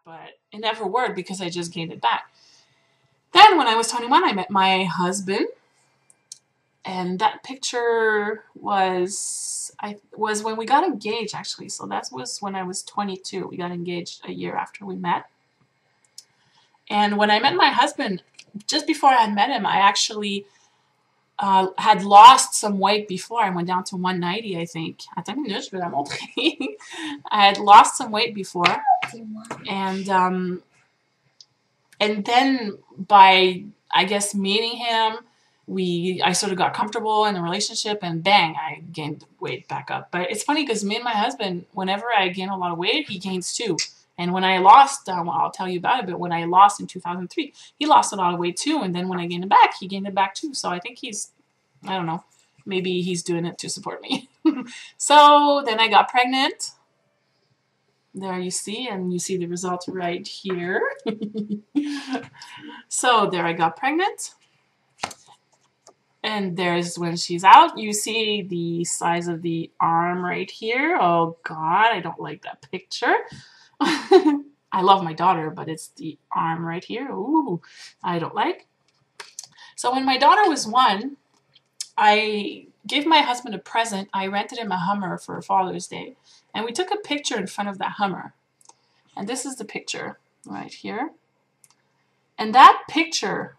but it never worked because I just gained it back. Then when I was 21, I met my husband, and that picture was when we got engaged, actually. So that was when I was 22. We got engaged a year after we met. And when I met my husband, just before I had met him, I actually had lost some weight before. I went down to 190, I think. Attends une minute, je vais la montrer. I had lost some weight before. And then by, I guess, meeting him, I sort of got comfortable in the relationship, and bang, I gained weight back up. But it's funny because me and my husband, whenever I gain a lot of weight, he gains too. And when I lost, I'll tell you about it, but when I lost in 2003, he lost a lot of weight too. And then when I gained it back, he gained it back too. So I think I don't know, maybe he's doing it to support me. So then I got pregnant. There you see, and you see the result right here. So there I got pregnant. And there's when she's out. You see the size of the arm right here. Oh God, I don't like that picture. I love my daughter, but it's the arm right here. Ooh, I don't like. So when my daughter was 1, I gave my husband a present. I rented him a Hummer for Father's Day. And we took a picture in front of that Hummer. And this is the picture right here. And that picture,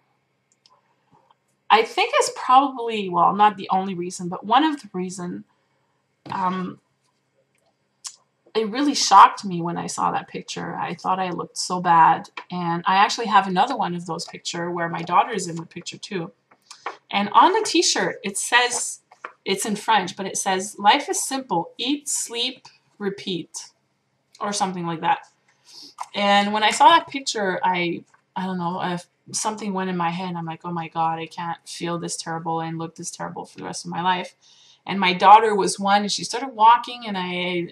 I think, is probably, well, not the only reason, but one of the reasons. It really shocked me when I saw that picture. I thought I looked so bad. And I actually have another one of those pictures where my daughter is in the picture too. And on the t-shirt, it says, it's in French, but it says, "Life is simple. Eat, sleep, repeat," or something like that. And when I saw that picture, I don't know, if something went in my head. I'm like, oh my God, I can't feel this terrible and look this terrible for the rest of my life. And my daughter was 1, and she started walking, and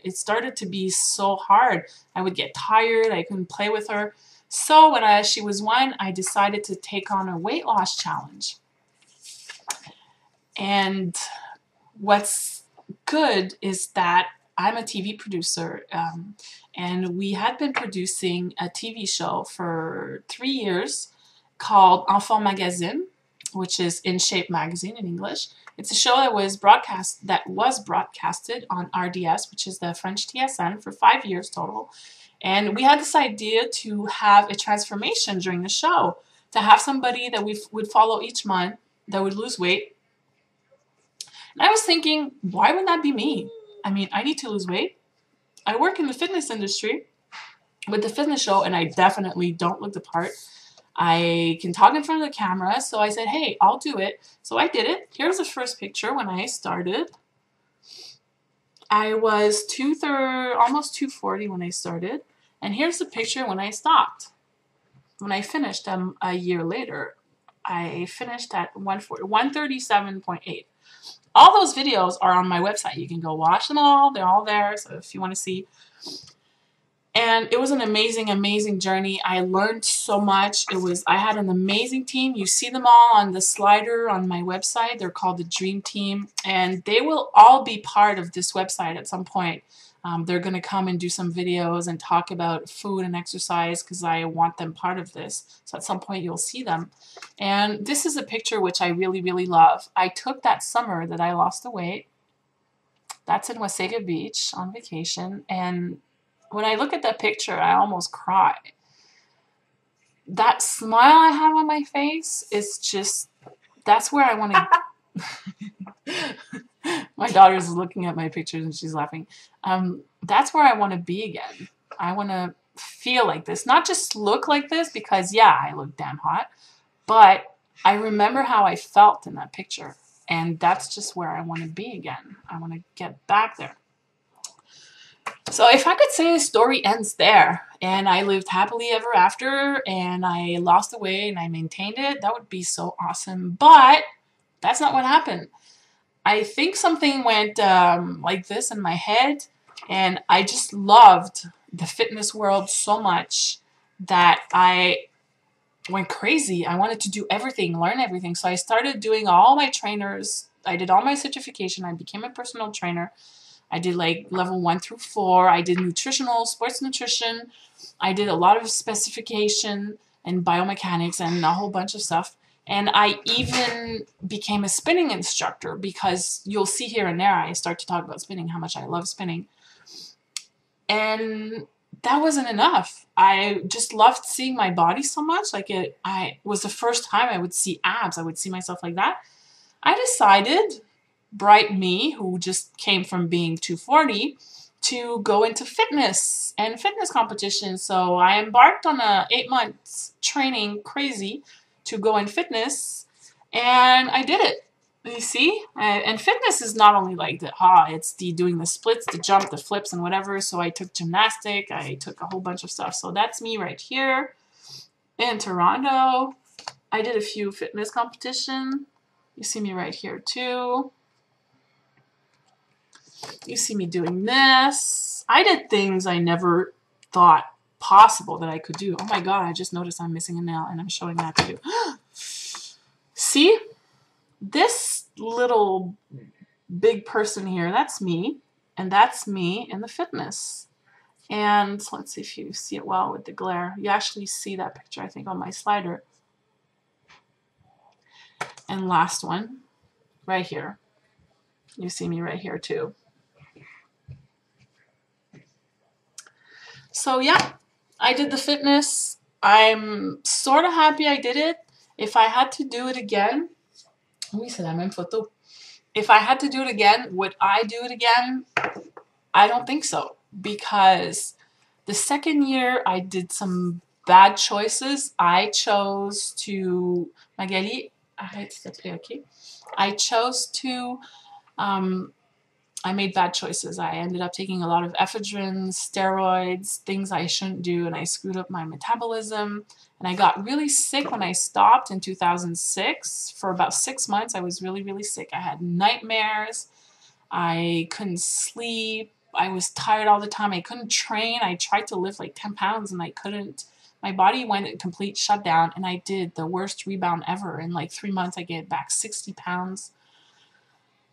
it started to be so hard. I would get tired. I couldn't play with her. So when she was 1, I decided to take on a weight loss challenge. And what's good is that I'm a TV producer, and we had been producing a TV show for 3 years called Enfant Magazine, which is In Shape Magazine in English. It's a show that was broadcasted on RDS, which is the French TSN, for 5 years total. And we had this idea to have a transformation during the show, to have somebody that we would follow each month that would lose weight. And I was thinking, why would that be me? I mean, I need to lose weight. I work in the fitness industry with the fitness show, and I definitely don't look the part. I can talk in front of the camera, so I said, hey, I'll do it. So I did it. Here's the first picture when I started. I was almost 240 when I started. And here's the picture when I stopped. When I finished a year later, I finished at 137.8. All those videos are on my website. You can go watch them all. They're all there, so if you want to see. And it was an amazing, amazing journey. I learned so much. I had an amazing team. You see them all on the slider on my website. They're called the Dream Team. And they will all be part of this website at some point. They're going to come and do some videos and talk about food and exercise because I want them part of this. So at some point you'll see them. And this is a picture which I really, really love. I took that summer that I lost the weight. That's in Wasaga Beach on vacation. And when I look at that picture, I almost cry. That smile I have on my face is just, that's where I want to... My daughter's looking at my pictures and she's laughing. That's where I want to be again. I want to feel like this. Not just look like this because, yeah, I look damn hot. But I remember how I felt in that picture. And that's just where I want to be again. I want to get back there. So if I could say the story ends there and I lived happily ever after and I lost the weight and I maintained it, that would be so awesome. But that's not what happened. I think something went like this in my head, and I just loved the fitness world so much that I went crazy. I wanted to do everything, learn everything. So I started doing all my trainers. I did all my certification. I became a personal trainer. I did like level 1 through 4. I did nutritional, sports nutrition. I did a lot of specification and biomechanics and a whole bunch of stuff. And I even became a spinning instructor because you'll see here and there I start to talk about spinning, how much I love spinning. And that wasn't enough. I just loved seeing my body so much. Like it was the first time I would see abs. I would see myself like that. I decided, bright me, who just came from being 240, to go into fitness and fitness competition. So I embarked on a 8 months training crazy to go in fitness, and I did it. You see? And fitness is not only like it's the doing the splits, the jump, the flips, and whatever. So I took gymnastic, I took a whole bunch of stuff. So that's me right here in Toronto. I did a few fitness competition. You see me right here too. You see me doing this. I did things I never thought possible that I could do. Oh my God, I just noticed I'm missing a nail and I'm showing that to you. See? This little big person here, that's me. And that's me in the fitness. And let's see if you see it well with the glare. You actually see that picture, I think, on my slider. And last one, right here. You see me right here too. So yeah, I did the fitness. I'm sort of happy I did it. If I had to do it again, if I had to do it again, would I do it again? I don't think so, because the second year I did some bad choices. I chose to, Magali, arrête s'il te plaît, okay? I chose to, I made bad choices. I ended up taking a lot of ephedrine, steroids, things I shouldn't do, and I screwed up my metabolism. And I got really sick when I stopped in 2006. For about 6 months, I was really, really sick. I had nightmares. I couldn't sleep. I was tired all the time. I couldn't train. I tried to lift like 10 pounds and I couldn't. My body went in complete shutdown, and I did the worst rebound ever. In like 3 months, I gained back 60 pounds.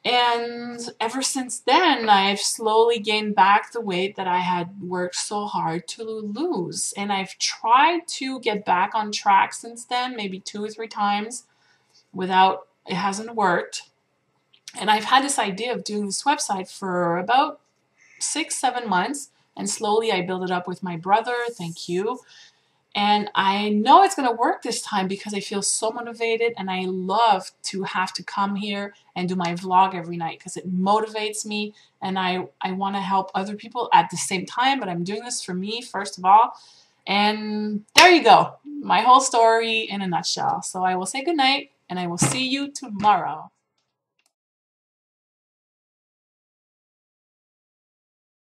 And ever since then, I've slowly gained back the weight that I had worked so hard to lose. And I've tried to get back on track since then, maybe 2 or 3 times, it hasn't worked. And I've had this idea of doing this website for about 6, 7 months. And slowly I build it up with my brother. Thank you. And I know it's going to work this time because I feel so motivated, and I love to have to come here and do my vlog every night because it motivates me, and I want to help other people at the same time, but I'm doing this for me first of all. And there you go. My whole story in a nutshell. So I will say good night, and I will see you tomorrow.